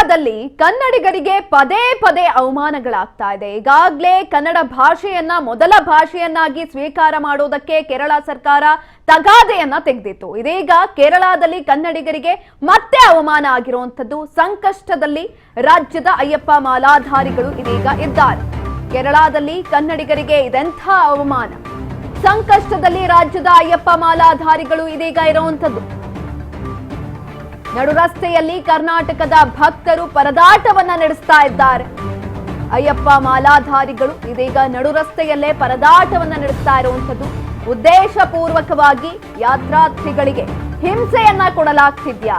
ಕೇರಳದಲ್ಲಿ ಕನ್ನಡಿಗರಿಗೆ ಪದೇ ಪದೇ ಅವಮಾನಗಳಾಗ್ತಾ ಇದೆ. ಈಗಾಗಲೇ ಕನ್ನಡ ಭಾಷೆಯನ್ನ ಮೊದಲ ಭಾಷೆಯನ್ನಾಗಿ ಸ್ವೀಕಾರ ಮಾಡೋದಕ್ಕೆ ಕೇರಳ ಸರ್ಕಾರ ತಗಾದೆಯನ್ನ ತೆಗೆದಿತ್ತು. ಇದೀಗ ಕೇರಳದಲ್ಲಿ ಕನ್ನಡಿಗರಿಗೆ ಮತ್ತೆ ಅವಮಾನ ಆಗಿರುವಂತದ್ದು. ಸಂಕಷ್ಟದಲ್ಲಿ ರಾಜ್ಯದ ಅಯ್ಯಪ್ಪ ಮಾಲಾಧಾರಿಗಳು ಇದೀಗ ಇದ್ದಾರೆ. ಕೇರಳದಲ್ಲಿ ಕನ್ನಡಿಗರಿಗೆ ಇದೆಂಥ ಅವಮಾನ. ಸಂಕಷ್ಟದಲ್ಲಿ ರಾಜ್ಯದ ಅಯ್ಯಪ್ಪ ಮಾಲಾಧಾರಿಗಳು ಇದೀಗ ಇರುವಂತದ್ದು. ನಡು ರಸ್ತೆಯಲ್ಲಿ ಕರ್ನಾಟಕದ ಭಕ್ತರು ಪರದಾಟವನ್ನ ನಡೆಸ್ತಾ ಇದ್ದಾರೆ. ಅಯ್ಯಪ್ಪ ಮಾಲಾಧಾರಿಗಳು ಇದೀಗ ನಡು ರಸ್ತೆಯಲ್ಲೇ ಪರದಾಟವನ್ನ ನಡೆಸ್ತಾ ಇರುವಂತದ್ದು. ಉದ್ದೇಶ ಪೂರ್ವಕವಾಗಿ ಯಾತ್ರಾರ್ಥಿಗಳಿಗೆ ಹಿಂಸೆಯನ್ನ ಕೊಡಲಾಗ್ತಿದ್ಯಾ?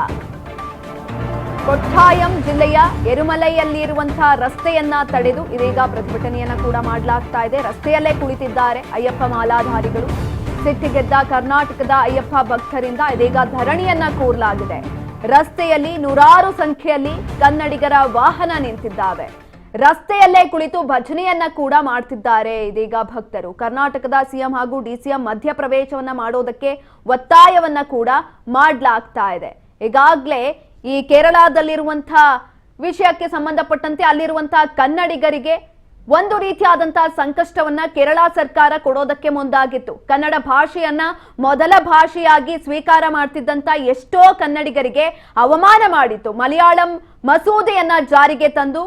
ಕೊಟ್ಟಾಯಂ ಜಿಲ್ಲೆಯ ಎರುಮಲೈಯಲ್ಲಿರುವಂತಹ ರಸ್ತೆಯನ್ನ ತಡೆದು ಇದೀಗ ಪ್ರತಿಭಟನೆಯನ್ನ ಕೂಡ ಮಾಡಲಾಗ್ತಾ ಇದೆ. ರಸ್ತೆಯಲ್ಲೇ ಕುಳಿತಿದ್ದಾರೆ ಅಯ್ಯಪ್ಪ ಮಾಲಾಧಾರಿಗಳು. ಸಿಟ್ಟಿಗೆದ್ದ ಕರ್ನಾಟಕದ ಅಯ್ಯಪ್ಪ ಭಕ್ತರಿಂದ ಇದೀಗ ಧರಣಿಯನ್ನ ಕೂರಲಾಗಿದೆ. ರಸ್ತೆಯಲ್ಲಿ ನೂರಾರು ಸಂಖ್ಯೆಯಲ್ಲಿ ಕನ್ನಡಿಗರ ವಾಹನ ನಿಂತಿದ್ದಾವೆ. ರಸ್ತೆಯಲ್ಲೇ ಕುಳಿತು ಭಜನೆಯನ್ನ ಕೂಡ ಮಾಡ್ತಿದ್ದಾರೆ ಇದೀಗ ಭಕ್ತರು. ಕರ್ನಾಟಕದ ಸಿಎಂ ಹಾಗೂ ಡಿಸಿಎಂ ಮಧ್ಯಪ್ರವೇಶವನ್ನ ಮಾಡೋದಕ್ಕೆ ಒತ್ತಾಯವನ್ನ ಕೂಡ ಮಾಡಲಾಗ್ತಾ ಇದೆ. ಈಗಾಗಲೇ ಈ ಕೇರಳದಲ್ಲಿರುವಂತಹ ವಿಷಯಕ್ಕೆ ಸಂಬಂಧಪಟ್ಟಂತೆ ಅಲ್ಲಿರುವಂತಹ ಕನ್ನಡಿಗರಿಗೆ ಒಂದು ರೀತಿಯಾದಂತಹ ಸಂಕಷ್ಟವನ್ನ ಕೇರಳ ಸರ್ಕಾರ ಕೊಡೋದಕ್ಕೆ ಮುಂದಾಗಿತ್ತು. ಕನ್ನಡ ಭಾಷೆಯನ್ನ ಮೊದಲ ಭಾಷೆಯಾಗಿ ಸ್ವೀಕಾರ ಮಾಡ್ತಿದ್ದಂತ ಎಷ್ಟೋ ಕನ್ನಡಿಗರಿಗೆ ಅವಮಾನ ಮಾಡಿತ್ತು. ಮಲಯಾಳಂ ಮಸೂದೆಯನ್ನ ಜಾರಿಗೆ ತಂದು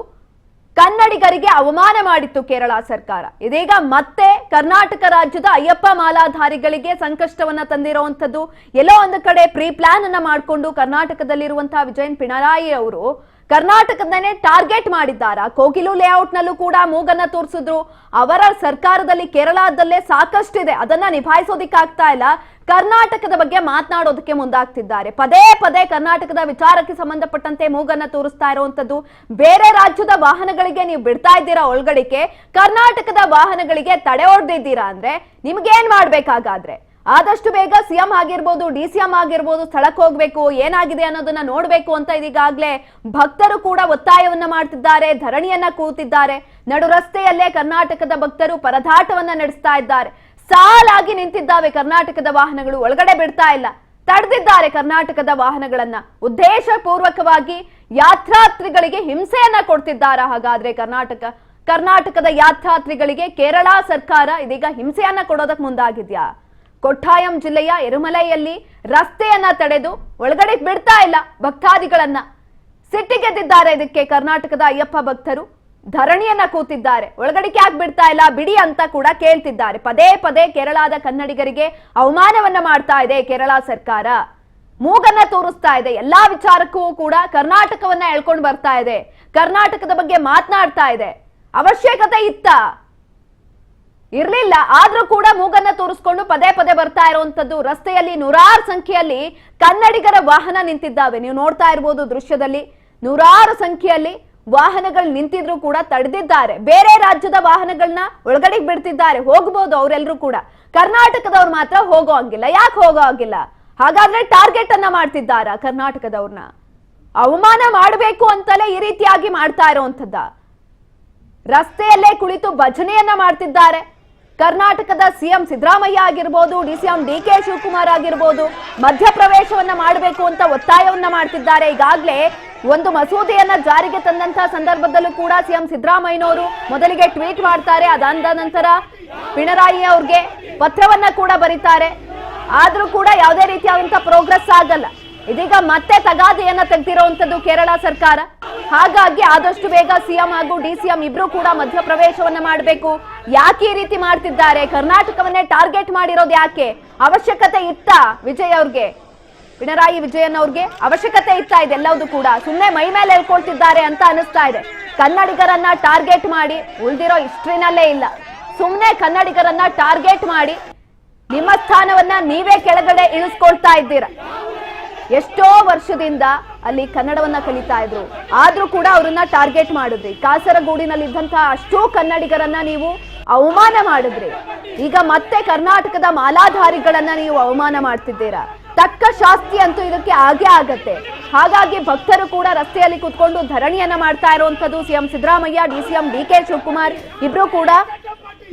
ಕನ್ನಡಿಗರಿಗೆ ಅವಮಾನ ಮಾಡಿತ್ತು ಕೇರಳ ಸರ್ಕಾರ. ಇದೀಗ ಮತ್ತೆ ಕರ್ನಾಟಕ ರಾಜ್ಯದ ಅಯ್ಯಪ್ಪ ಮಾಲಾಧಾರಿಗಳಿಗೆ ಸಂಕಷ್ಟವನ್ನ ತಂದಿರುವಂತದ್ದು. ಎಲ್ಲೋ ಒಂದು ಕಡೆ ಪ್ರೀ ಪ್ಲಾನ್ ಅನ್ನ ಮಾಡಿಕೊಂಡು ಕರ್ನಾಟಕದಲ್ಲಿರುವಂತಹ ವಿಜಯನ್ ಪಿಣರಾಯಿ ಅವರು ಕರ್ನಾಟಕದನ್ನೇ ಟಾರ್ಗೆಟ್ ಮಾಡಿದ್ದಾರ. ಕೋಗಿಲು ಲೇಔಟ್ ನಲ್ಲೂ ಕೂಡ ಮೂಗನ್ನ ತೋರಿಸಿದ್ರು. ಅವರ ಸರ್ಕಾರದಲ್ಲಿ ಕೇರಳದಲ್ಲೇ ಸಾಕಷ್ಟಿದೆ, ಅದನ್ನ ನಿಭಾಯಿಸೋದಿಕ್ಕಾಗ್ತಾ ಇಲ್ಲ. ಕರ್ನಾಟಕದ ಬಗ್ಗೆ ಮಾತನಾಡೋದಕ್ಕೆ ಮುಂದಾಗ್ತಿದ್ದಾರೆ. ಪದೇ ಪದೇ ಕರ್ನಾಟಕದ ವಿಚಾರಕ್ಕೆ ಸಂಬಂಧಪಟ್ಟಂತೆ ಮೂಗನ್ನ ತೋರಿಸ್ತಾ ಇರುವಂತದ್ದು. ಬೇರೆ ರಾಜ್ಯದ ವಾಹನಗಳಿಗೆ ನೀವು ಬಿಡ್ತಾ ಇದ್ದೀರಾ ಒಳಗಡಿಕೆ, ಕರ್ನಾಟಕದ ವಾಹನಗಳಿಗೆ ತಡೆ ಹೊಡೆದಿದ್ದೀರಾ ಅಂದ್ರೆ ನಿಮ್ಗೇನ್ ಮಾಡ್ಬೇಕಾಗಾದ್ರೆ? ಆದಷ್ಟು ಬೇಗ ಸಿಎಂ ಆಗಿರ್ಬೋದು, ಡಿಸಿಎಂ ಆಗಿರ್ಬೋದು ಸ್ಥಳಕ್ಕೆ ಹೋಗ್ಬೇಕು, ಏನಾಗಿದೆ ಅನ್ನೋದನ್ನ ನೋಡ್ಬೇಕು ಅಂತ ಇದೀಗಾಗ್ಲೇ ಭಕ್ತರು ಕೂಡ ಒತ್ತಾಯವನ್ನ ಮಾಡ್ತಿದ್ದಾರೆ, ಧರಣಿಯನ್ನ ಕೂತಿದ್ದಾರೆ. ನಡು ರಸ್ತೆಯಲ್ಲೇ ಕರ್ನಾಟಕದ ಭಕ್ತರು ಪರದಾಟವನ್ನ ನಡೆಸ್ತಾ ಇದ್ದಾರೆ. ಸಾಲಾಗಿ ನಿಂತಿದ್ದಾವೆ ಕರ್ನಾಟಕದ ವಾಹನಗಳು, ಒಳಗಡೆ ಬಿಡ್ತಾ ಇಲ್ಲ, ತಡೆದಿದ್ದಾರೆ ಕರ್ನಾಟಕದ ವಾಹನಗಳನ್ನ. ಉದ್ದೇಶ ಪೂರ್ವಕವಾಗಿ ಯಾತ್ರಾರ್ಥಿಗಳಿಗೆ ಹಿಂಸೆಯನ್ನ ಕೊಡ್ತಿದ್ದಾರೆ. ಹಾಗಾದ್ರೆ ಕರ್ನಾಟಕದ ಯಾತ್ರಾರ್ಥಿಗಳಿಗೆ ಕೇರಳ ಸರ್ಕಾರ ಇದೀಗ ಹಿಂಸೆಯನ್ನ ಕೊಡೋದಕ್ಕೆ ಮುಂದಾಗಿದ್ಯಾ? ಕೊಟ್ಟಾಯಂ ಜಿಲ್ಲೆಯ ಎರುಮಲೈಯಲ್ಲಿ ರಸ್ತೆಯನ್ನ ತಡೆದು ಒಳಗಡೆ ಬಿಡ್ತಾ ಇಲ್ಲ ಭಕ್ತಾದಿಗಳನ್ನ. ಸಿಟ್ಟಿಗೆದ್ದಿದ್ದಾರೆ. ಇದಕ್ಕೆ ಕರ್ನಾಟಕದ ಅಯ್ಯಪ್ಪ ಭಕ್ತರು ಧರಣಿಯನ್ನ ಕೂತಿದ್ದಾರೆ. ಒಳಗಡೆ ಯಾಕೆ ಬಿಡ್ತಾ ಇಲ್ಲ, ಬಿಡಿ ಅಂತ ಕೂಡ ಕೇಳ್ತಿದ್ದಾರೆ. ಪದೇ ಪದೇ ಕೇರಳದ ಕನ್ನಡಿಗರಿಗೆ ಅವಮಾನವನ್ನ ಮಾಡ್ತಾ ಇದೆ ಕೇರಳ ಸರ್ಕಾರ. ಮೂಗನ್ನ ತೋರಿಸ್ತಾ ಇದೆ. ಎಲ್ಲಾ ವಿಚಾರಕ್ಕೂ ಕೂಡ ಕರ್ನಾಟಕವನ್ನ ಎಳ್ಕೊಂಡು ಬರ್ತಾ ಇದೆ. ಕರ್ನಾಟಕದ ಬಗ್ಗೆ ಮಾತನಾಡ್ತಾ ಇದೆ. ಅವಶ್ಯಕತೆ ಇರ್ಲಿಲ್ಲ, ಆದ್ರೂ ಕೂಡ ಮೂಗನ್ನ ತೋರಿಸ್ಕೊಂಡು ಪದೇ ಪದೇ ಬರ್ತಾ ಇರುವಂತದ್ದು. ರಸ್ತೆಯಲ್ಲಿ ನೂರಾರು ಸಂಖ್ಯೆಯಲ್ಲಿ ಕನ್ನಡಿಗರ ವಾಹನ ನಿಂತಿದ್ದಾವೆ. ನೀವು ನೋಡ್ತಾ ಇರ್ಬೋದು ದೃಶ್ಯದಲ್ಲಿ. ನೂರಾರು ಸಂಖ್ಯೆಯಲ್ಲಿ ವಾಹನಗಳು ನಿಂತಿದ್ರು ಕೂಡ ತಡೆದಿದ್ದಾರೆ. ಬೇರೆ ರಾಜ್ಯದ ವಾಹನಗಳನ್ನ ಒಳಗಡೆ ಬಿಡ್ತಿದ್ದಾರೆ, ಹೋಗ್ಬೋದು ಅವರೆಲ್ಲರೂ ಕೂಡ. ಕರ್ನಾಟಕದವ್ರು ಮಾತ್ರ ಹೋಗೋ ಹಂಗಿಲ್ಲ. ಯಾಕೆ ಹೋಗೋ ಹಾಗಿಲ್ಲ? ಹಾಗಾದ್ರೆ ಟಾರ್ಗೆಟ್ ಅನ್ನ ಮಾಡ್ತಿದ್ದಾರ ಕರ್ನಾಟಕದವ್ರನ್ನ? ಅವಮಾನ ಮಾಡಬೇಕು ಅಂತಲೇ ಈ ರೀತಿಯಾಗಿ ಮಾಡ್ತಾ ಇರುವಂತದ್ದ. ರಸ್ತೆಯಲ್ಲೇ ಕುಳಿತು ಭಜನೆಯನ್ನ ಮಾಡ್ತಿದ್ದಾರೆ. ಕರ್ನಾಟಕದ ಸಿಎಂ ಸಿದ್ದರಾಮಯ್ಯ ಆಗಿರ್ಬೋದು, ಡಿಸಿಎಂ ಡಿಕೆ ಶಿವಕುಮಾರ್ ಆಗಿರ್ಬೋದು ಮಧ್ಯಪ್ರವೇಶವನ್ನ ಮಾಡಬೇಕು ಅಂತ ಒತ್ತಾಯವನ್ನ ಮಾಡ್ತಿದ್ದಾರೆ. ಈಗಾಗಲೇ ಒಂದು ಮಸೂದೆಯನ್ನ ಜಾರಿಗೆ ತಂದಂತಹ ಸಂದರ್ಭದಲ್ಲೂ ಕೂಡ ಸಿಎಂ ಸಿದ್ದರಾಮಯ್ಯನವರು ಮೊದಲಿಗೆ ಟ್ವೀಟ್ ಮಾಡ್ತಾರೆ. ಅದಾದ ನಂತರ ಪಿಣರಾಯಿ ಅವ್ರಿಗೆ ಪತ್ರವನ್ನ ಕೂಡ ಬರೀತಾರೆ. ಆದ್ರೂ ಕೂಡ ಯಾವುದೇ ರೀತಿಯಾದಂತಹ ಪ್ರೋಗ್ರೆಸ್ ಆಗಲ್ಲ. ಇದೀಗ ಮತ್ತೆ ತಗಾದೆಯನ್ನ ತೆಗೆದಿರುವಂತದ್ದು ಕೇರಳ ಸರ್ಕಾರ. ಹಾಗಾಗಿ ಆದಷ್ಟು ಬೇಗ ಸಿಎಂ ಹಾಗೂ ಡಿಸಿಎಂ ಇಬ್ರು ಕೂಡ ಮಧ್ಯಪ್ರವೇಶವನ್ನ ಮಾಡಬೇಕು. ಯಾಕೆ ಈ ರೀತಿ ಮಾಡ್ತಿದ್ದಾರೆ? ಕರ್ನಾಟಕವನ್ನೇ ಟಾರ್ಗೆಟ್ ಮಾಡಿರೋದು ಯಾಕೆ? ಅವಶ್ಯಕತೆ ಇತ್ತಾ ವಿಜಯ್ ಅವ್ರಿಗೆ, ಪಿಣರಾಯಿ ವಿಜಯನ್ ಅವ್ರಿಗೆ ಅವಶ್ಯಕತೆ ಇತ್ತಾ ಇದೆಲ್ಲವೂ ಕೂಡ? ಸುಮ್ಮನೆ ಮೈ ಮೇಲೆ ಹೇಳ್ಕೊಳ್ತಿದ್ದಾರೆ ಅಂತ ಅನಿಸ್ತಾ ಇದೆ. ಕನ್ನಡಿಗರನ್ನ ಟಾರ್ಗೆಟ್ ಮಾಡಿ ಉಳಿದಿರೋ ಹಿಸ್ಟ್ರಿನಲ್ಲೇ ಇಲ್ಲ. ಸುಮ್ಮನೆ ಕನ್ನಡಿಗರನ್ನ ಟಾರ್ಗೆಟ್ ಮಾಡಿ ನಿಮ್ಮ ಸ್ಥಾನವನ್ನ ನೀವೇ ಕೆಳಗಡೆ ಇಳಿಸ್ಕೊಳ್ತಾ ಇದ್ದೀರಾ. ಎಷ್ಟೋ ವರ್ಷದಿಂದ ಅಲ್ಲಿ ಕನ್ನಡವನ್ನ ಕಲಿತಾ ಇದ್ರು, ಆದ್ರೂ ಕೂಡ ಅವರನ್ನ ಟಾರ್ಗೆಟ್ ಮಾಡಿದ್ರಿ. ಕಾಸರಗೋಡಿನಲ್ಲಿದ್ದಂತಹ ಅಷ್ಟೋ ಕನ್ನಡಿಗರನ್ನ ನೀವು ಅವಮಾನ ಮಾಡಿದ್ರಿ. ಈಗ ಮತ್ತೆ ಕರ್ನಾಟಕದ ಮಾಲಾಧಾರಿಗಳನ್ನ ನೀವು ಅವಮಾನ ಮಾಡ್ತಿದ್ದೀರಾ. ತಕ್ಕ ಶಾಸ್ತಿ ಅಂತೂ ಇದಕ್ಕೆ ಆಗೇ ಆಗತ್ತೆ. ಹಾಗಾಗಿ ಭಕ್ತರು ಕೂಡ ರಸ್ತೆಯಲ್ಲಿ ಕುತ್ಕೊಂಡು ಧರಣಿಯನ್ನ ಮಾಡ್ತಾ ಇರುವಂತದ್ದು. CM Siddaramaiah, DCM DK Shivakumar ಇಬ್ರು ಕೂಡ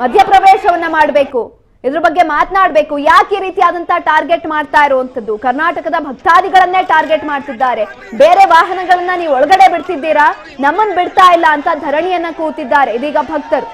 ಮಧ್ಯಪ್ರವೇಶವನ್ನ ಮಾಡಬೇಕು. ಇದ್ರ ಬಗ್ಗೆ ಮಾತನಾಡಬೇಕು. ಯಾಕೆ ಈ ರೀತಿಯಾದಂತಹ ಟಾರ್ಗೆಟ್ ಮಾಡ್ತಾ ಇರುವಂತದ್ದು? ಕರ್ನಾಟಕದ ಭಕ್ತಾದಿಗಳನ್ನೇ ಟಾರ್ಗೆಟ್ ಮಾಡ್ತಿದ್ದಾರೆ. ಬೇರೆ ವಾಹನಗಳನ್ನ ನೀವು ಒಳಗಡೆ ಬಿಡ್ತಿದ್ದೀರಾ, ನಮ್ಮನ್ನ ಬಿಡ್ತಾ ಇಲ್ಲ ಅಂತ ಧರಣಿಯನ್ನ ಕೂತಿದ್ದಾರೆ ಇದೀಗ ಭಕ್ತರು.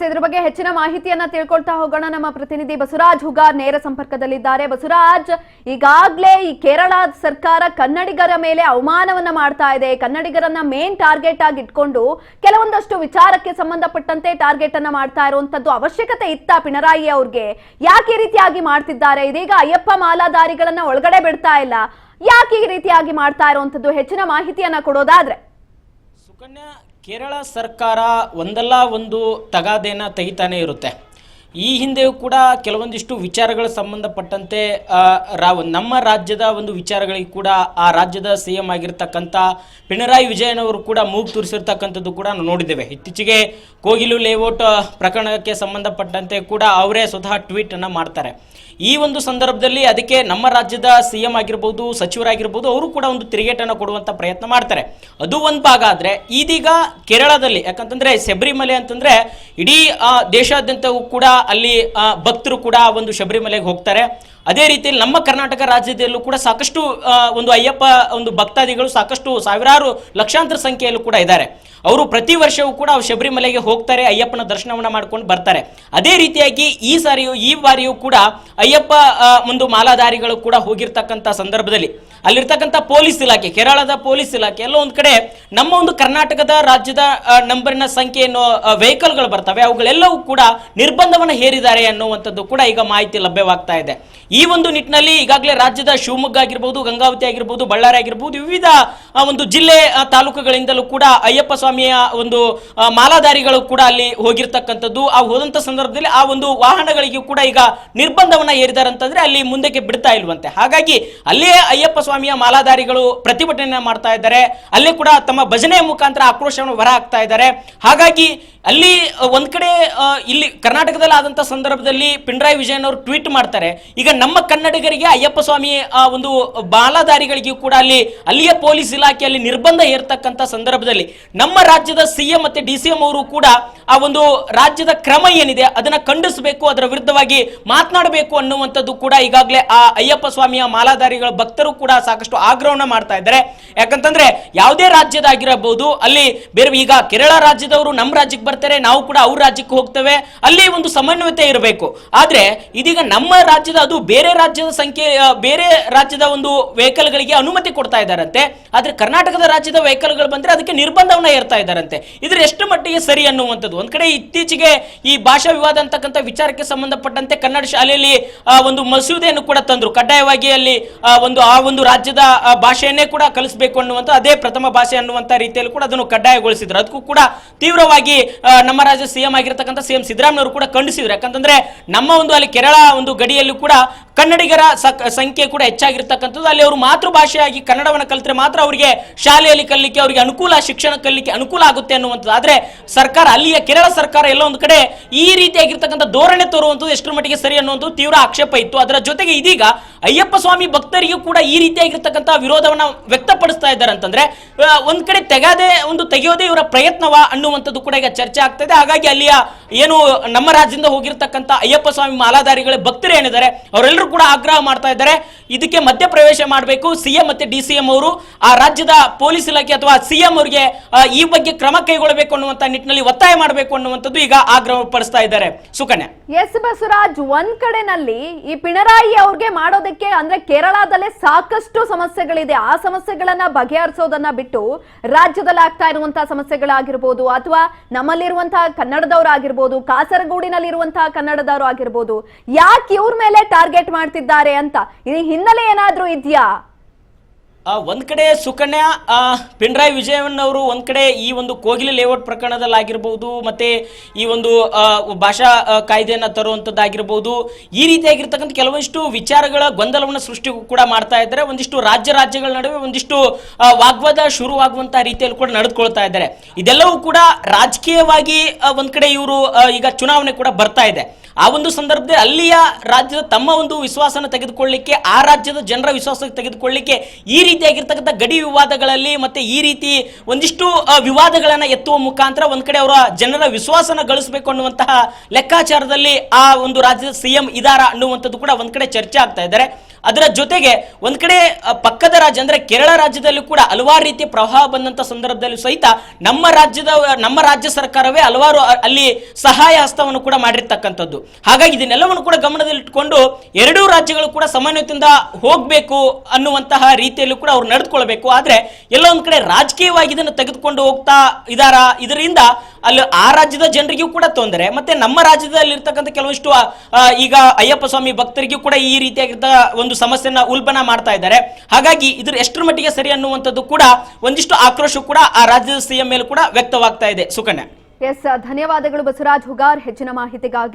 ಇದ್ರ ಬಗ್ಗೆ ಹೆಚ್ಚಿನ ಮಾಹಿತಿಯನ್ನ ತಿಳ್ಕೊಳ್ತಾ ಹೋಗೋಣ. ನಮ್ಮ ಪ್ರತಿನಿಧಿ ಬಸವರಾಜ್ ಹುಗಾರ್ ನೇರ ಸಂಪರ್ಕದಲ್ಲಿದ್ದಾರೆ. ಬಸವರಾಜ್, ಈಗಾಗಲೇ ಈ ಕೇರಳ ಸರ್ಕಾರ ಕನ್ನಡಿಗರ ಮೇಲೆ ಅವಮಾನವನ್ನ ಮಾಡ್ತಾ ಇದೆ. ಕನ್ನಡಿಗರನ್ನ ಮೇನ್ ಟಾರ್ಗೆಟ್ ಆಗಿ ಇಟ್ಕೊಂಡು ಕೆಲವೊಂದಷ್ಟು ವಿಚಾರಕ್ಕೆ ಸಂಬಂಧಪಟ್ಟಂತೆ ಟಾರ್ಗೆಟ್ ಅನ್ನ ಮಾಡ್ತಾ ಇರುವಂತದ್ದು ಅವಶ್ಯಕತೆ ಇತ್ತ ಪಿಣರಾಯಿ ಅವ್ರಿಗೆ? ಯಾಕೆ ಈ ರೀತಿಯಾಗಿ ಮಾಡ್ತಿದ್ದಾರೆ? ಇದೀಗ ಅಯ್ಯಪ್ಪ ಮಾಲಾಧಾರಿಗಳನ್ನ ಒಳಗಡೆ ಬಿಡ್ತಾ ಇಲ್ಲ, ಯಾಕೆ ಈ ರೀತಿಯಾಗಿ ಮಾಡ್ತಾ ಇರುವಂತದ್ದು? ಹೆಚ್ಚಿನ ಮಾಹಿತಿಯನ್ನ ಕೊಡೋದಾದ್ರೆ. ಸುಕನ್ಯಾ, ಕೇರಳ ಸರ್ಕಾರ ಒಂದಲ್ಲ ಒಂದು ತಗಾದೆನ ತೆಗಿತಾನೆ ಇರುತ್ತೆ. ಈ ಹಿಂದೆಯೂ ಕೂಡ ಕೆಲವೊಂದಿಷ್ಟು ವಿಚಾರಗಳ ಸಂಬಂಧಪಟ್ಟಂತೆ ನಮ್ಮ ರಾಜ್ಯದ ಒಂದು ವಿಚಾರಗಳಿಗೆ ಕೂಡ ಆ ರಾಜ್ಯದ CM ಆಗಿರ್ತಕ್ಕಂಥ ಪಿಣರಾಯಿ ವಿಜಯನ್ ಅವರು ಕೂಡ ಮೂಗು ತೂರಿಸಿರ್ತಕ್ಕಂಥದ್ದು ಕೂಡ ನಾವು ನೋಡಿದ್ದೇವೆ. ಇತ್ತೀಚೆಗೆ ಕೋಗಿಲು ಲೇಔಟ್ ಪ್ರಕರಣಕ್ಕೆ ಸಂಬಂಧಪಟ್ಟಂತೆ ಕೂಡ ಅವರೇ ಸ್ವತಃ ಟ್ವೀಟ್ ಅನ್ನು ಮಾಡ್ತಾರೆ. ಈ ಒಂದು ಸಂದರ್ಭದಲ್ಲಿ ಅದಕ್ಕೆ ನಮ್ಮ ರಾಜ್ಯದ CM ಆಗಿರ್ಬೋದು, ಸಚಿವರಾಗಿರ್ಬೋದು, ಅವರು ಕೂಡ ಒಂದು ತಿರುಗೇಟನ್ನು ಕೊಡುವಂಥ ಪ್ರಯತ್ನ ಮಾಡ್ತಾರೆ. ಅದು ಒಂದು ಭಾಗ ಆದರೆ ಇದೀಗ ಕೇರಳದಲ್ಲಿ ಯಾಕಂತಂದರೆ ಶಬರಿಮಲೆ ಅಂತಂದರೆ ಇಡೀ ದೇಶಾದ್ಯಂತವೂ ಕೂಡ ಅಲ್ಲಿ ಭಕ್ತರು ಕೂಡ ಒಂದು ಶಬರಿಮಲೆಗೆ ಹೋಗ್ತಾರೆ. ಅದೇ ರೀತಿಯಲ್ಲಿ ನಮ್ಮ ಕರ್ನಾಟಕ ರಾಜ್ಯದಲ್ಲೂ ಕೂಡ ಸಾಕಷ್ಟು ಒಂದು ಅಯ್ಯಪ್ಪ ಒಂದು ಭಕ್ತಾದಿಗಳು ಸಾಕಷ್ಟು ಸಾವಿರಾರು ಲಕ್ಷಾಂತರ ಸಂಖ್ಯೆಯಲ್ಲೂ ಕೂಡ ಇದ್ದಾರೆ. ಅವರು ಪ್ರತಿ ವರ್ಷವೂ ಕೂಡ ಶಬರಿಮಲೆಗೆ ಹೋಗ್ತಾರೆ, ಅಯ್ಯಪ್ಪನ ದರ್ಶನವನ್ನು ಮಾಡ್ಕೊಂಡು ಬರ್ತಾರೆ. ಅದೇ ರೀತಿಯಾಗಿ ಈ ಬಾರಿಯೂ ಕೂಡ ಅಯ್ಯಪ್ಪ ಒಂದು ಮಾಲಾಧಾರಿಗಳು ಕೂಡ ಹೋಗಿರ್ತಕ್ಕಂಥ ಸಂದರ್ಭದಲ್ಲಿ ಅಲ್ಲಿರ್ತಕ್ಕಂಥ ಪೊಲೀಸ್ ಇಲಾಖೆ, ಕೇರಳದ ಪೊಲೀಸ್ ಇಲಾಖೆ ಎಲ್ಲ ಒಂದು ಕಡೆ ನಮ್ಮ ಒಂದು ಕರ್ನಾಟಕದ ರಾಜ್ಯದ ನಂಬರಿನ ಸಂಖ್ಯೆಯನ್ನು ವೆಹಿಕಲ್ಗಳು ಬರ್ತವೆ, ಅವುಗಳೆಲ್ಲವೂ ಕೂಡ ನಿರ್ಬಂಧವನ್ನು ಹೇರಿದ್ದಾರೆ ಅನ್ನುವಂಥದ್ದು ಕೂಡ ಈಗ ಮಾಹಿತಿ ಲಭ್ಯವಾಗ್ತಾ ಇದೆ. ಈ ಒಂದು ನಿಟ್ಟಿನಲ್ಲಿ ಈಗಾಗಲೇ ರಾಜ್ಯದ ಶಿವಮೊಗ್ಗ ಆಗಿರ್ಬೋದು, ಗಂಗಾವತಿ ಆಗಿರ್ಬೋದು, ಬಳ್ಳಾರಿ ಆಗಿರ್ಬೋದು, ವಿವಿಧ ಒಂದು ಜಿಲ್ಲೆ ತಾಲೂಕುಗಳಿಂದಲೂ ಕೂಡ ಅಯ್ಯಪ್ಪ ಸ್ವಾಮಿಯ ಒಂದು ಮಾಲಾಧಾರಿಗಳು ಕೂಡ ಅಲ್ಲಿ ಹೋಗಿರ್ತಕ್ಕಂಥದ್ದು. ಆ ಹೋದಂಥ ಸಂದರ್ಭದಲ್ಲಿ ಆ ಒಂದು ವಾಹನಗಳಿಗೂ ಕೂಡ ಈಗ ನಿರ್ಬಂಧವನ್ನ ಹೇರಿದ್ದಾರೆ ಅಂತಂದ್ರೆ ಅಲ್ಲಿ ಮುಂದಕ್ಕೆ ಬಿಡ್ತಾ ಇಲ್ವಂತೆ. ಹಾಗಾಗಿ ಅಲ್ಲೇ ಅಯ್ಯಪ್ಪ ಸ್ವಾಮಿಯ ಮಾಲಾಧಾರಿಗಳು ಪ್ರತಿಭಟನೆ ಮಾಡ್ತಾ ಇದ್ದಾರೆ. ಅಲ್ಲೇ ಕೂಡ ತಮ್ಮ ಭಜನೆಯ ಮುಖಾಂತರ ಆಕ್ರೋಶವನ್ನು ಹೊರ ಹಾಕ್ತಾ ಇದ್ದಾರೆ. ಹಾಗಾಗಿ ಅಲ್ಲಿ ಒಂದ್ ಕಡೆ ಇಲ್ಲಿ ಕರ್ನಾಟಕದಲ್ಲಿ ಆದಂತ ಸಂದರ್ಭದಲ್ಲಿ ಪಿಣರಾಯಿ ವಿಜಯನ್ ಅವರು ಟ್ವೀಟ್ ಮಾಡ್ತಾರೆ, ಈಗ ನಮ್ಮ ಕನ್ನಡಿಗರಿಗೆ ಅಯ್ಯಪ್ಪ ಸ್ವಾಮಿ ಒಂದು ಮಾಲಾಧಾರಿಗಳಿಗೂ ಕೂಡ ಅಲ್ಲಿಯ ಪೊಲೀಸ್ ಇಲಾಖೆಯಲ್ಲಿ ನಿರ್ಬಂಧ ಹೇರ್ತಕ್ಕಂಥ ಸಂದರ್ಭದಲ್ಲಿ ನಮ್ಮ ರಾಜ್ಯದ CM ಮತ್ತೆ DCM ಅವರು ಕೂಡ ಆ ಒಂದು ರಾಜ್ಯದ ಕ್ರಮ ಏನಿದೆ ಅದನ್ನ ಖಂಡಿಸಬೇಕು, ಅದರ ವಿರುದ್ಧವಾಗಿ ಮಾತನಾಡಬೇಕು ಅನ್ನುವಂಥದ್ದು ಕೂಡ ಈಗಾಗಲೇ ಆ ಅಯ್ಯಪ್ಪ ಸ್ವಾಮಿಯ ಮಾಲಾಧಾರಿಗಳ ಭಕ್ತರು ಕೂಡ ಸಾಕಷ್ಟು ಆಗ್ರಹವನ್ನ ಮಾಡ್ತಾ ಇದ್ದಾರೆ. ಯಾಕಂತಂದ್ರೆ ಯಾವುದೇ ರಾಜ್ಯದಾಗಿರಬಹುದು, ಅಲ್ಲಿ ಬೇರೆ ಈಗ ಕೇರಳ ರಾಜ್ಯದವರು ನಮ್ಮ ರಾಜ್ಯಕ್ಕೆ ಬರ್ತಾರೆ, ನಾವು ಕೂಡ ಅವ್ರ ರಾಜ್ಯಕ್ಕೆ ಹೋಗ್ತೇವೆ, ಅಲ್ಲಿ ಒಂದು ಸಮನ್ವಯತೆ ಇರಬೇಕು. ಆದ್ರೆ ಇದೀಗ ನಮ್ಮ ರಾಜ್ಯದ ಅದು ಬೇರೆ ರಾಜ್ಯದ ಸಂಖ್ಯೆ ಬೇರೆ ರಾಜ್ಯದ ಒಂದು ವೆಹಿಕಲ್ಗಳಿಗೆ ಅನುಮತಿ ಕೊಡ್ತಾ ಇದ್ದಾರಂತೆ. ಆದ್ರೆ ಕರ್ನಾಟಕದ ರಾಜ್ಯದ ವೆಹಿಕಲ್ಗಳು ಬಂದ್ರೆ ಅದಕ್ಕೆ ನಿರ್ಬಂಧವನ್ನ ಹೇರ್ತಾ ಇದ್ದಾರಂತೆ. ಇದ್ರ ಎಷ್ಟು ಮಟ್ಟಿಗೆ ಸರಿ ಅನ್ನುವಂಥದ್ದು. ಒಂದ್ ಕಡೆ ಇತ್ತೀಚೆಗೆ ಈ ಭಾಷಾ ವಿವಾದ ಅಂತಕ್ಕಂಥ ವಿಚಾರಕ್ಕೆ ಸಂಬಂಧಪಟ್ಟಂತೆ ಕನ್ನಡ ಶಾಲೆಯಲ್ಲಿ ಒಂದು ಮಸೂದೆಯನ್ನು ಕೂಡ ತಂದ್ರು, ಕಡ್ಡಾಯವಾಗಿ ಅಲ್ಲಿ ಆ ಒಂದು ರಾಜ್ಯದ ಭಾಷೆಯನ್ನೇ ಕೂಡ ಕಲಿಸಬೇಕು ಅನ್ನುವಂಥ, ಅದೇ ಪ್ರಥಮ ಭಾಷೆ ಅನ್ನುವಂಥ ರೀತಿಯಲ್ಲಿ ಕೂಡ ಅದನ್ನು ಕಡ್ಡಾಯಗೊಳಿಸಿದ್ರು. ಅದಕ್ಕೂ ಕೂಡ ತೀವ್ರವಾಗಿ ನಮ್ಮ ರಾಜ್ಯ CM ಆಗಿರ್ತಕ್ಕಂಥ CM ಸಿದ್ದರಾಮಯ್ಯ ಅವರು ಕೂಡ ಖಂಡಿಸಿದ್ರು. ಯಾಕಂತಂದ್ರೆ ನಮ್ಮ ಒಂದು ಅಲ್ಲಿ ಕೇರಳ ಒಂದು ಗಡಿಯಲ್ಲೂ ಕೂಡ ಕನ್ನಡಿಗರ ಸಂಖ್ಯೆ ಕೂಡ ಹೆಚ್ಚಾಗಿರ್ತಕ್ಕಂಥದ್ದು. ಅಲ್ಲಿ ಅವರು ಮಾತೃಭಾಷೆಯಾಗಿ ಕನ್ನಡವನ್ನು ಕಲಿತರೆ ಮಾತ್ರ ಅವರಿಗೆ ಶಾಲೆಯಲ್ಲಿ ಕಲಿಲಿಕ್ಕೆ ಅವರಿಗೆ ಅನುಕೂಲ, ಶಿಕ್ಷಣ ಕಲಿಲಿಕ್ಕೆ ಅನುಕೂಲ ಆಗುತ್ತೆ ಅನ್ನುವಂಥದ್ದು. ಆದ್ರೆ ಸರ್ಕಾರ, ಅಲ್ಲಿಯ ಕೇರಳ ಸರ್ಕಾರ ಎಲ್ಲ ಒಂದು ಕಡೆ ಈ ರೀತಿಯಾಗಿರ್ತಕ್ಕಂಥ ಧೋರಣೆ ತೋರುವಂಥದ್ದು ಎಷ್ಟರ ಮಟ್ಟಿಗೆ ಸರಿ ಅನ್ನುವಂಥದ್ದು ತೀವ್ರ ಆಕ್ಷೇಪ ಇತ್ತು. ಅದರ ಜೊತೆಗೆ ಇದೀಗ ಅಯ್ಯಪ್ಪ ಸ್ವಾಮಿ ಭಕ್ತರಿಗೂ ಕೂಡ ಈ ರೀತಿಯಾಗಿರ್ತಕ್ಕಂಥ ವಿರೋಧವನ್ನ ವ್ಯಕ್ತಪಡಿಸ್ತಾ ಇದ್ದಾರೆ ಅಂತಂದ್ರೆ ಒಂದ್ ಕಡೆ ತೆಗೆಯೋದೇ ಇವರ ಪ್ರಯತ್ನವ ಅನ್ನುವಂಥದ್ದು ಕೂಡ ಈಗ ಚರ್ಚೆ ಆಗ್ತಾ ಇದೆ. ಹಾಗಾಗಿ ಅಲ್ಲಿಯ ಏನು ನಮ್ಮ ರಾಜ್ಯದಿಂದ ಹೋಗಿರ್ತಕ್ಕಂಥ ಅಯ್ಯಪ್ಪ ಸ್ವಾಮಿ ಮಾಲಾಧಾರಿಗಳ ಭಕ್ತರು ಏನಿದ್ದಾರೆ ಅವರೆಲ್ಲರೂ ಕೂಡ ಆಗ್ರಹ ಮಾಡ್ತಾ ಇದ್ದಾರೆ, ಇದಕ್ಕೆ ಮಧ್ಯಪ್ರವೇಶ ಮಾಡಬೇಕು ಸಿಎಂ ಮತ್ತೆ ಡಿಸಿಎಂ ಅವರು, ಆ ರಾಜ್ಯದ ಪೊಲೀಸ್ ಇಲಾಖೆ ಅಥವಾ ಸಿಎಂ ಅವರಿಗೆ ಈ ಬಗ್ಗೆ ಕ್ರಮ ಕೈಗೊಳ್ಳಬೇಕು ಅನ್ನುವಂತ ನಿಟ್ಟಿನಲ್ಲಿ ಒತ್ತಾಯ ಮಾಡಬೇಕು ಅನ್ನುವಂಥದ್ದು ಈಗ ಆಗ್ರಹ ಪಡಿಸ್ತಾ ಇದ್ದಾರೆ. ಸುಕನ್ಯಾ. ಎಸ್ ಬಸವರಾಜ್, ಒಂದ್ ಕಡೆನಲ್ಲಿ ಈ ಪಿಣರಾಯಿ ಅವ್ರಿಗೆ ಮಾಡೋದಕ್ಕೆ ಅಂದ್ರೆ ಕೇರಳದಲ್ಲೇ ಸಾಕಷ್ಟು ಸಮಸ್ಯೆಗಳಿದೆ, ಆ ಸಮಸ್ಯೆಗಳನ್ನ ಬಗೆಹರಿಸೋದನ್ನ ಬಿಟ್ಟು ರಾಜ್ಯದಲ್ಲಿ ಆಗ್ತಾ ಇರುವಂತಹ ಸಮಸ್ಯೆಗಳಾಗಿರ್ಬೋದು ಅಥವಾ ನಮ್ಮಲ್ಲಿರುವಂತಹ ಕನ್ನಡದವರಾಗಿರ್ಬೋದು, ಕಾಸರಗೋಡಿನಲ್ಲಿರುವಂತಹ ಕನ್ನಡದವರು ಆಗಿರ್ಬೋದು, ಯಾಕೆ ಇವ್ರ ಮೇಲೆ ಟಾರ್ಗೆಟ್ ಮಾಡ್ತಿದ್ದಾರೆ ಅಂತ ಈ ಹಿನ್ನೆಲೆ ಏನಾದ್ರೂ ಇದೆಯಾ? ಒಂದ್ ಕಡೆ ಸುಕನ್ಯಾ, ಪಿಣರಾಯಿ ವಿಜಯನ್ ಅವರು ಒಂದ್ ಕಡೆ ಈ ಒಂದು ಕೋಗಿಲೆ ಲೇಔಟ್ ಪ್ರಕರಣದಲ್ಲಿ ಆಗಿರ್ಬಹುದು, ಮತ್ತೆ ಈ ಒಂದು ಭಾಷಾ ಕಾಯ್ದೆಯನ್ನ ತರುವಂತದ್ದಾಗಿರ್ಬಹುದು, ಈ ರೀತಿಯಾಗಿರ್ತಕ್ಕಂಥ ಕೆಲವೊಂದಿಷ್ಟು ವಿಚಾರಗಳ ಗೊಂದಲವನ್ನು ಸೃಷ್ಟಿ ಕೂಡ ಮಾಡ್ತಾ ಇದ್ದಾರೆ. ಒಂದಿಷ್ಟು ರಾಜ್ಯಗಳ ನಡುವೆ ಒಂದಿಷ್ಟು ವಾಗ್ವಾದ ಶುರುವಾಗುವಂತಹ ರೀತಿಯಲ್ಲಿ ಕೂಡ ನಡೆದುಕೊಳ್ತಾ ಇದ್ದಾರೆ. ಇದೆಲ್ಲವೂ ಕೂಡ ರಾಜಕೀಯವಾಗಿ ಒಂದ್ ಕಡೆ ಇವರು ಈಗ ಚುನಾವಣೆ ಕೂಡ ಬರ್ತಾ ಇದೆ. ಆ ಒಂದು ಸಂದರ್ಭದಲ್ಲಿ ಅಲ್ಲಿಯ ರಾಜ್ಯದ ತಮ್ಮ ಒಂದು ವಿಶ್ವಾಸನ ತೆಗೆದುಕೊಳ್ಳಲಿಕ್ಕೆ, ಆ ರಾಜ್ಯದ ಜನರ ವಿಶ್ವಾಸ ತೆಗೆದುಕೊಳ್ಳಲಿಕ್ಕೆ ಈ ರೀತಿಯಾಗಿರ್ತಕ್ಕಂಥ ಗಡಿ ವಿವಾದಗಳಲ್ಲಿ ಮತ್ತೆ ಈ ರೀತಿ ಒಂದಿಷ್ಟು ವಿವಾದಗಳನ್ನ ಎತ್ತುವ ಮುಖಾಂತರ ಒಂದ್ ಕಡೆ ಅವರ ಜನರ ವಿಶ್ವಾಸನ ಗಳಿಸಬೇಕು ಅನ್ನುವಂತಹ ಲೆಕ್ಕಾಚಾರದಲ್ಲಿ ಆ ಒಂದು ರಾಜ್ಯದ ಸಿಎಂ ಇದಾರ ಅನ್ನುವಂಥದ್ದು ಕೂಡ ಒಂದ್ ಕಡೆ ಚರ್ಚೆ ಆಗ್ತಾ ಇದ್ದಾರೆ. ಅದರ ಜೊತೆಗೆ ಒಂದ್ ಕಡೆ ಪಕ್ಕದ ರಾಜ್ಯ ಅಂದ್ರೆ ಕೇರಳ ರಾಜ್ಯದಲ್ಲೂ ಕೂಡ ಹಲವಾರು ರೀತಿಯ ಪ್ರವಾಹ ಬಂದಂತ ಸಂದರ್ಭದಲ್ಲಿ ಸಹಿತ ನಮ್ಮ ರಾಜ್ಯ ಸರ್ಕಾರವೇ ಹಲವಾರು ಅಲ್ಲಿ ಸಹಾಯ ಹಸ್ತವನ್ನು ಕೂಡ ಮಾಡಿರ್ತಕ್ಕಂಥದ್ದು. ಹಾಗಾಗಿ ಇದನ್ನೆಲ್ಲವನ್ನು ಕೂಡ ಗಮನದಲ್ಲಿಟ್ಟುಕೊಂಡು ಎರಡೂ ರಾಜ್ಯಗಳು ಕೂಡ ಸಮನ್ವಯತೆಯಿಂದ ಹೋಗ್ಬೇಕು ಅನ್ನುವಂತಹ ರೀತಿಯಲ್ಲೂ ಕೂಡ ಅವ್ರು ನಡೆದುಕೊಳ್ಬೇಕು. ಆದ್ರೆ ಎಲ್ಲ ಒಂದ್ ಕಡೆ ರಾಜಕೀಯವಾಗಿ ಇದನ್ನು ತೆಗೆದುಕೊಂಡು ಹೋಗ್ತಾ ಇದಾರ. ಇದರಿಂದ ಅಲ್ಲಿ ಆ ರಾಜ್ಯದ ಜನರಿಗೂ ಕೂಡ ತೊಂದರೆ, ಮತ್ತೆ ನಮ್ಮ ರಾಜ್ಯದಲ್ಲಿ ಇರ್ತಕ್ಕಂಥ ಕೆಲವಷ್ಟು ಈಗ ಅಯ್ಯಪ್ಪ ಸ್ವಾಮಿ ಭಕ್ತರಿಗೂ ಕೂಡ ಈ ರೀತಿಯಾಗಿದ್ದ ಒಂದು ಸಮಸ್ಯೆನ ಉಲ್ಬಣ ಮಾಡ್ತಾ ಇದ್ದಾರೆ. ಹಾಗಾಗಿ ಇದ್ರ ಎಷ್ಟರ ಮಟ್ಟಿಗೆ ಸರಿ ಅನ್ನುವಂಥದ್ದು ಕೂಡ ಒಂದಿಷ್ಟು ಆಕ್ರೋಶ ಕೂಡ ಆ ರಾಜ್ಯದ ಸಿಎಂ ಮೇಲೆ ಕೂಡ ವ್ಯಕ್ತವಾಗ್ತಾ ಇದೆ. ಸುಕನ್ಯಾ. ಎಸ್, ಧನ್ಯವಾದಗಳು ಬಸವರಾಜ್ ಹುಗಾರ್ ಹೆಚ್ಚಿನ ಮಾಹಿತಿಗಾಗಿ.